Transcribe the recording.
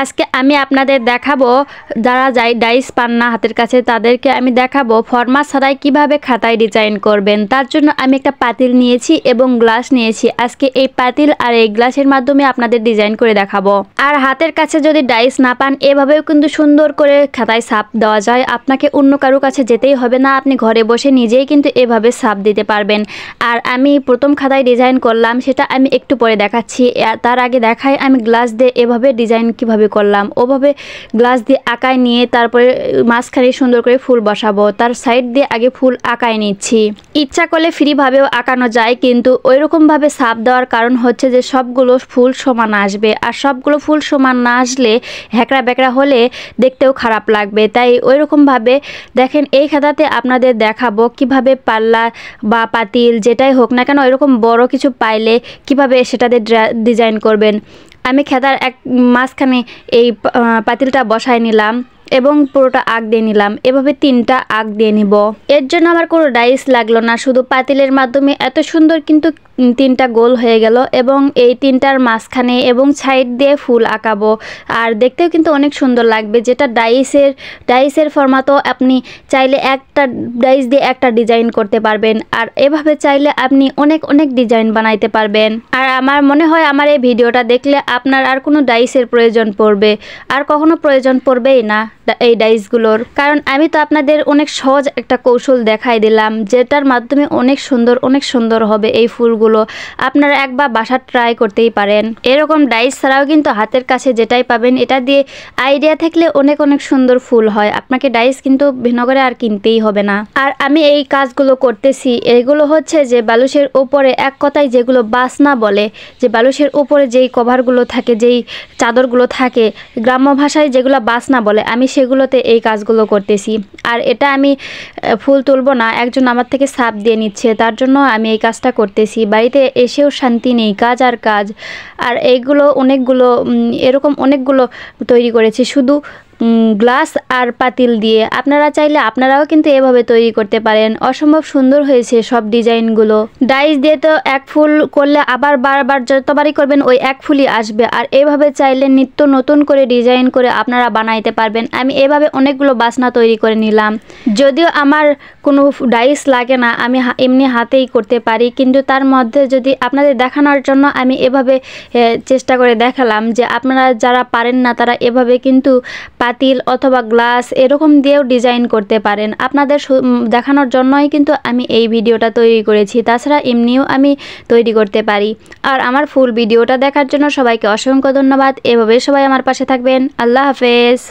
আজকে আমি আপনাদের দেখাবো যারা ডাইস পান না হাতের কাছে তাদেরকে আমি দেখাবো ফরমা ছাড়াই কিভাবে খাতায় ডিজাইন করবেন। তার জন্য আমি একটা পাতিল নিয়েছি এবং গ্লাস নিয়েছি। আজকে এই পাতিল আর এই গ্লাসের মাধ্যমে আপনাদের ডিজাইন করে দেখাবো। আর হাতের কাছে যদি ডাইস না পান এভাবেও কিন্তু সুন্দর করে খাতায় ছাপ দেওয়া যায়। আপনাকে অন্য কারো কাছে যেতেই হবে না, আপনি ঘরে বসে নিজেই কিন্তু এভাবে ছাপ দিতে পারবেন। আর আমি প্রথম খাতায় ডিজাইন করলাম সেটা আমি একটু পরে দেখাচ্ছি। তার আগে দেখাই আমি গ্লাস দিয়ে এভাবে ডিজাইন কিভাবে করলাম। ওভাবে গ্লাস দিয়ে আঁকায় নিয়ে তারপরে মাঝখানে সুন্দর করে ফুল বসাবো। তার সাইড দিয়ে আগে ফুল আঁকায় নিচ্ছি। ইচ্ছা করলে ফ্রিভাবেও আঁকানো যায়, কিন্তু ওইরকমভাবে ছাপ দেওয়ার কারণ হচ্ছে যে সবগুলো ফুল সমান আসবে, আর সবগুলো ফুল সমান না আসলে হ্যাকড়া ব্যাকড়া হলে দেখতেও খারাপ লাগবে। তাই ওইরকমভাবে দেখেন এই খাতাতে আপনাদের দেখাবো কিভাবে পাল্লা বা পাতিল যেটাই হোক না কেন ওইরকম বড় কিছু পাইলে কিভাবে সেটাতে ডিজাইন করবেন। আমি খাতার এক মাঝখানে এই পাতিলটা বসায় নিলাম এবং পুরোটা আঁক দিয়ে নিলাম। এভাবে 3টা আঁক দিয়ে নিব। এর জন্য আমার কোনো ডাইস লাগলো না, শুধু পাতিলের মাধ্যমে এত সুন্দর কিন্তু 3টা গোল হয়ে গেল। এবং এই 3টার মাঝখানে এবং সাইড দিয়ে ফুল আঁকাবো, আর দেখতেও কিন্তু অনেক সুন্দর লাগবে। যেটা ডাইসের ফরম্যাটও আপনি চাইলে একটা ডাইস দিয়ে একটা ডিজাইন করতে পারবেন, আর এভাবে চাইলে আপনি অনেক ডিজাইন বানাইতে পারবেন। আর আমার মনে হয় আমার এই ভিডিওটা দেখলে আপনার আর কোনো ডাইসের প্রয়োজন পড়বে, আর কখনো প্রয়োজন পড়বেই না এই ডাইসগুলোর। কারণ আমি তো আপনাদের অনেক সহজ একটা কৌশল দেখাই দিলাম, যেটার মাধ্যমে অনেক সুন্দর হবে এই ফুলগুলো। আপনারা একবার বাসা ট্রাই করতেই পারেন। এরকম ডাইস ছাড়াও কিন্তু হাতের কাছে যেটাই পাবেন এটা দিয়ে আইডিয়া থাকলে অনেক সুন্দর ফুল হয়। আপনাকে ডাইস কিন্তু ভিন্ন করে আর কিনতেই হবে না। আর আমি এই কাজগুলো করতেছি, এগুলো হচ্ছে যে বালুশের উপরে এক কথায় যেগুলো বাসনা বলে, যে বালুশের উপরে যেই কভারগুলো থাকে, যেই চাদরগুলো থাকে, গ্রাম্য ভাষায় যেগুলো বাসনা বলে, আমি সেগুলোতে এই কাজগুলো করতেছি। আর এটা আমি ফুল তুলবো না, একজন আমার থেকে ছাপ দিয়ে নিচ্ছে, তার জন্য আমি এই কাজটা করতেছি। বাড়িতে এসেও শান্তি নেই, কাজ আর কাজ। আর এইগুলো এরকম অনেকগুলো তৈরি করেছি শুধু গ্লাস আর পাতিল দিয়ে। আপনারা চাইলে আপনারাও কিন্তু এভাবে তৈরি করতে পারেন। অসম্ভব সুন্দর হয়েছে সব ডিজাইনগুলো। ডাইস দিয়ে তো এক ফুল করলে আবার বারবার যতবারই করবেন ওই এক ফুলই আসবে। আর এভাবে চাইলে নিত্য নতুন করে ডিজাইন করে আপনারা বানাইতে পারবেন। আমি এভাবে অনেকগুলো বাসনা তৈরি করে নিলাম। যদিও আমার কোনো ডাইস লাগে না, আমি এমনি হাতেই করতে পারি, কিন্তু তার মধ্যে যদি আপনাদের দেখানোর জন্য আমি এভাবে চেষ্টা করে দেখালাম যে আপনারা যারা পারেন না তারা এভাবে কিন্তু পাতিল অথবা গ্লাস এরকম দিয়েও ডিজাইন করতে পারেন। আপনাদের দেখানোর জন্যই কিন্তু আমি এই ভিডিওটা তৈরি করেছি। তাছাড়া এমনিও আমি তৈরি করতে পারি। আর আমার ফুল ভিডিওটা দেখার জন্য সবাইকে অসংখ্য ধন্যবাদ। এভাবে সবাই আমার পাশে থাকবেন। আল্লাহ হাফেজ।